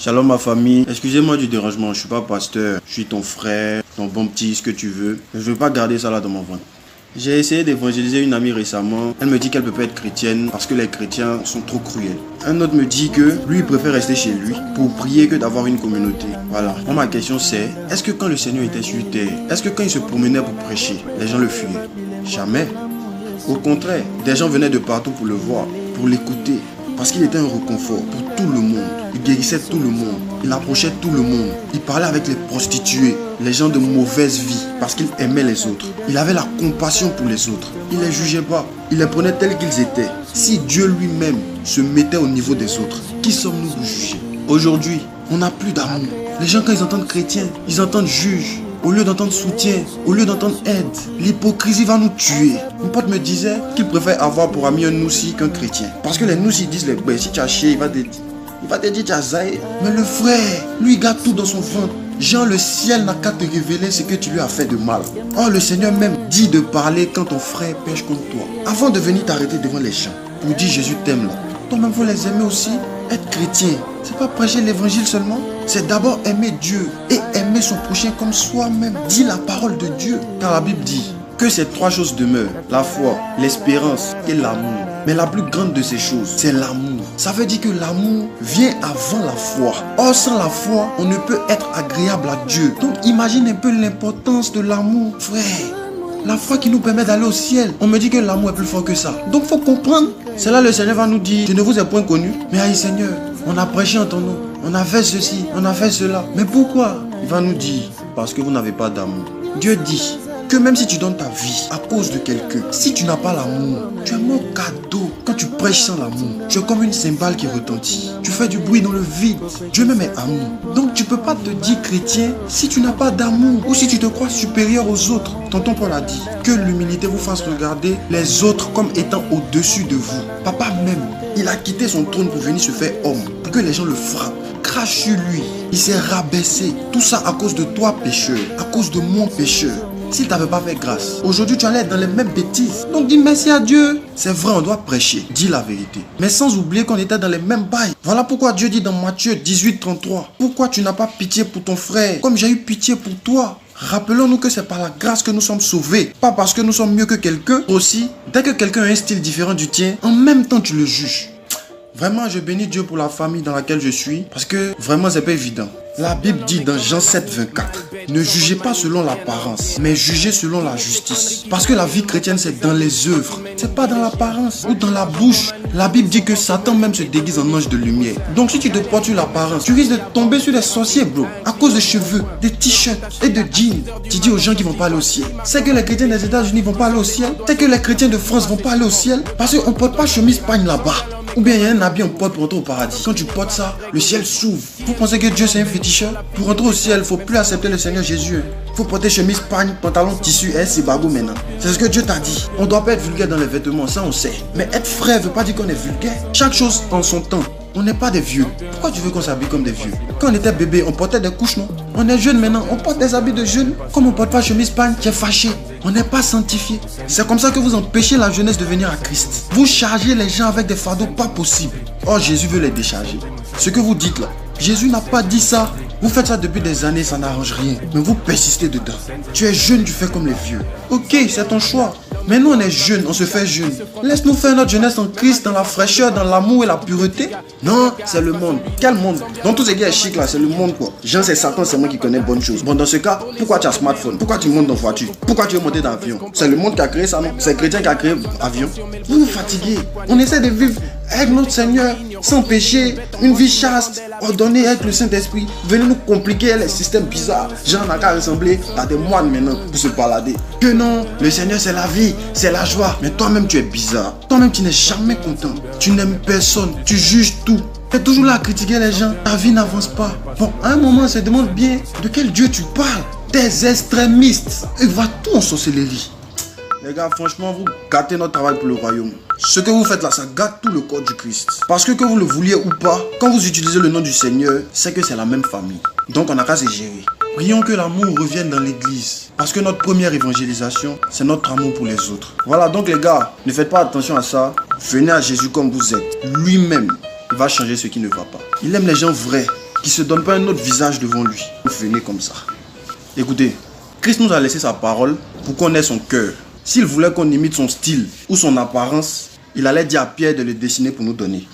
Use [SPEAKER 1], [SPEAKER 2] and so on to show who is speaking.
[SPEAKER 1] Shalom ma famille, excusez-moi du dérangement, je suis pas pasteur, je suis ton frère, ton bon petit, ce que tu veux. Je veux pas garder ça là dans mon ventre. J'ai essayé d'évangéliser une amie récemment, elle me dit qu'elle peut pas être chrétienne parce que les chrétiens sont trop cruels. Un autre me dit que lui il préfère rester chez lui pour prier que d'avoir une communauté. Voilà. Moi ma question c'est, est-ce que quand le Seigneur était sur terre, est-ce que quand il se promenait pour prêcher, les gens le fuyaient? Jamais. Au contraire, des gens venaient de partout pour le voir, pour l'écouter. Parce qu'il était un réconfort pour tout le monde. Il guérissait tout le monde. Il approchait tout le monde. Il parlait avec les prostituées, les gens de mauvaise vie, parce qu'il aimait les autres. Il avait la compassion pour les autres. Il ne les jugeait pas. Il les prenait tels qu'ils étaient. Si Dieu lui-même se mettait au niveau des autres, qui sommes-nous pour juger? Aujourd'hui, on n'a plus d'amour. Les gens, quand ils entendent chrétien, ils entendent juge. Au lieu d'entendre soutien, au lieu d'entendre aide, l'hypocrisie va nous tuer. Mon pote me disait qu'il préfère avoir pour ami un noussi qu'un chrétien. Parce que les noussis disent les bêtes, si tu as chier, il va te dire tu as zaï. Mais le frère, lui, il garde tout dans son ventre. Genre, le ciel n'a qu'à te révéler ce que tu lui as fait de mal. Oh, le Seigneur même dit de parler quand ton frère pêche contre toi. Avant de venir t'arrêter devant les gens, pour dire Jésus t'aime là. Toi-même, faut les aimer aussi. Être chrétien, c'est pas prêcher l'évangile seulement. C'est d'abord aimer Dieu et aimer son prochain comme soi-même. Dis la parole de Dieu. Car la Bible dit que ces trois choses demeurent. La foi, l'espérance et l'amour. Mais la plus grande de ces choses, c'est l'amour. Ça veut dire que l'amour vient avant la foi. Or, sans la foi, on ne peut être agréable à Dieu. Donc, imagine un peu l'importance de l'amour. Frère, la foi qui nous permet d'aller au ciel. On me dit que l'amour est plus fort que ça. Donc, il faut comprendre. C'est là le Seigneur va nous dire, je ne vous ai point connu. Mais aïe Seigneur, on a prêché en ton nom. On a fait ceci, on a fait cela. Mais pourquoi? Il va nous dire, parce que vous n'avez pas d'amour. Dieu dit que même si tu donnes ta vie à cause de quelqu'un, si tu n'as pas l'amour, tu es mon cadeau. Quand tu prêches sans l'amour, tu es comme une cymbale qui retentit. Tu fais du bruit dans le vide. Dieu même est amour. Donc tu ne peux pas te dire chrétien si tu n'as pas d'amour ou si tu te crois supérieur aux autres. Tonton Paul a dit que l'humilité vous fasse regarder les autres comme étant au-dessus de vous. Papa même, il a quitté son trône pour venir se faire homme, pour que les gens le frappent. Crache sur lui, il s'est rabaissé. Tout ça à cause de toi pécheur, à cause de mon pécheur. S'il t'avait pas fait grâce, aujourd'hui tu allais être dans les mêmes bêtises. Donc dis merci à Dieu. C'est vrai, on doit prêcher, dis la vérité. Mais sans oublier qu'on était dans les mêmes bails. Voilà pourquoi Dieu dit dans Matthieu 18, 33, pourquoi tu n'as pas pitié pour ton frère, comme j'ai eu pitié pour toi? Rappelons-nous que c'est par la grâce que nous sommes sauvés, pas parce que nous sommes mieux que quelqu'un. Aussi, dès que quelqu'un a un style différent du tien, en même temps tu le juges. Vraiment, je bénis Dieu pour la famille dans laquelle je suis, parce que vraiment, c'est pas évident. La Bible dit dans Jean 7, 24, ne jugez pas selon l'apparence, mais jugez selon la justice. Parce que la vie chrétienne, c'est dans les œuvres, c'est pas dans l'apparence ou dans la bouche. La Bible dit que Satan même se déguise en ange de lumière. Donc si tu te portes sur l'apparence, tu risques de tomber sur des sorciers, bro, à cause de cheveux, des t-shirts et de jeans. Tu dis aux gens qui vont pas aller au ciel. C'est que les chrétiens des États-Unis vont pas aller au ciel. C'est que les chrétiens de France vont pas aller au ciel. Parce qu'on porte pas chemise pagne là-bas. Ou bien il y a un habit en porte pour entrer au paradis. Quand tu portes ça, le ciel s'ouvre. Vous pensez que Dieu c'est un féticheur? Pour entrer au ciel, il ne faut plus accepter le Seigneur Jésus. Il faut porter chemise, pagne, pantalon, tissu et c'est bagou maintenant. C'est ce que Dieu t'a dit. On ne doit pas être vulgaire dans les vêtements, ça on sait. Mais être frère ne veut pas dire qu'on est vulgaire. Chaque chose en son temps. On n'est pas des vieux. Pourquoi tu veux qu'on s'habille comme des vieux? Quand on était bébé, on portait des couches, non? On est jeune maintenant, on porte des habits de jeunes. Comme on ne porte pas chemise pagne, tu es fâché. On n'est pas sanctifié. C'est comme ça que vous empêchez la jeunesse de venir à Christ. Vous chargez les gens avec des fardeaux pas possibles. Oh, Jésus veut les décharger. Ce que vous dites là, Jésus n'a pas dit ça. Vous faites ça depuis des années, ça n'arrange rien. Mais vous persistez dedans. Tu es jeune, tu fais comme les vieux. Ok, c'est ton choix. Mais nous on est jeunes, on se fait jeune. Laisse-nous faire notre jeunesse en Christ, dans la fraîcheur, dans l'amour et la pureté. Non, c'est le monde. Quel monde? Dans tout ce qui est chic là, c'est le monde quoi. Jean c'est Satan, c'est moi qui connais bonnes choses. Bon dans ce cas, pourquoi tu as smartphone? Pourquoi tu montes dans voiture? Pourquoi tu veux monter dans l'avion? C'est le monde qui a créé ça non? C'est le chrétien qui a créé l'avion. Vous vous fatiguez. On essaie de vivre avec notre Seigneur, sans péché, une vie chaste, ordonnée avec le Saint-Esprit. Venez nous compliquer les systèmes bizarres. Jean n'a qu'à ressembler à des moines maintenant pour se balader. Que non, le Seigneur c'est la vie, c'est la joie. Mais toi-même tu es bizarre. Toi-même tu n'es jamais content. Tu n'aimes personne, tu juges tout. Tu es toujours là à critiquer les gens. Ta vie n'avance pas. Bon, à un moment on se demande bien de quel Dieu tu parles. Des extrémistes. Il va tout en sorcellerie. Les gars, franchement, vous gâtez notre travail pour le royaume. Ce que vous faites là, ça gâte tout le corps du Christ. Parce que vous le vouliez ou pas, quand vous utilisez le nom du Seigneur, c'est que c'est la même famille. Donc on n'a qu'à se gérer. Prions que l'amour revienne dans l'église. Parce que notre première évangélisation, c'est notre amour pour les autres. Voilà, donc les gars, ne faites pas attention à ça. Venez à Jésus comme vous êtes. Lui-même, il va changer ce qui ne va pas. Il aime les gens vrais. Qu'il ne se donne pas un autre visage devant lui. Venez comme ça. Écoutez, Christ nous a laissé sa parole pour qu'on ait son cœur. S'il voulait qu'on imite son style ou son apparence, il allait dire à Pierre de le dessiner pour nous donner.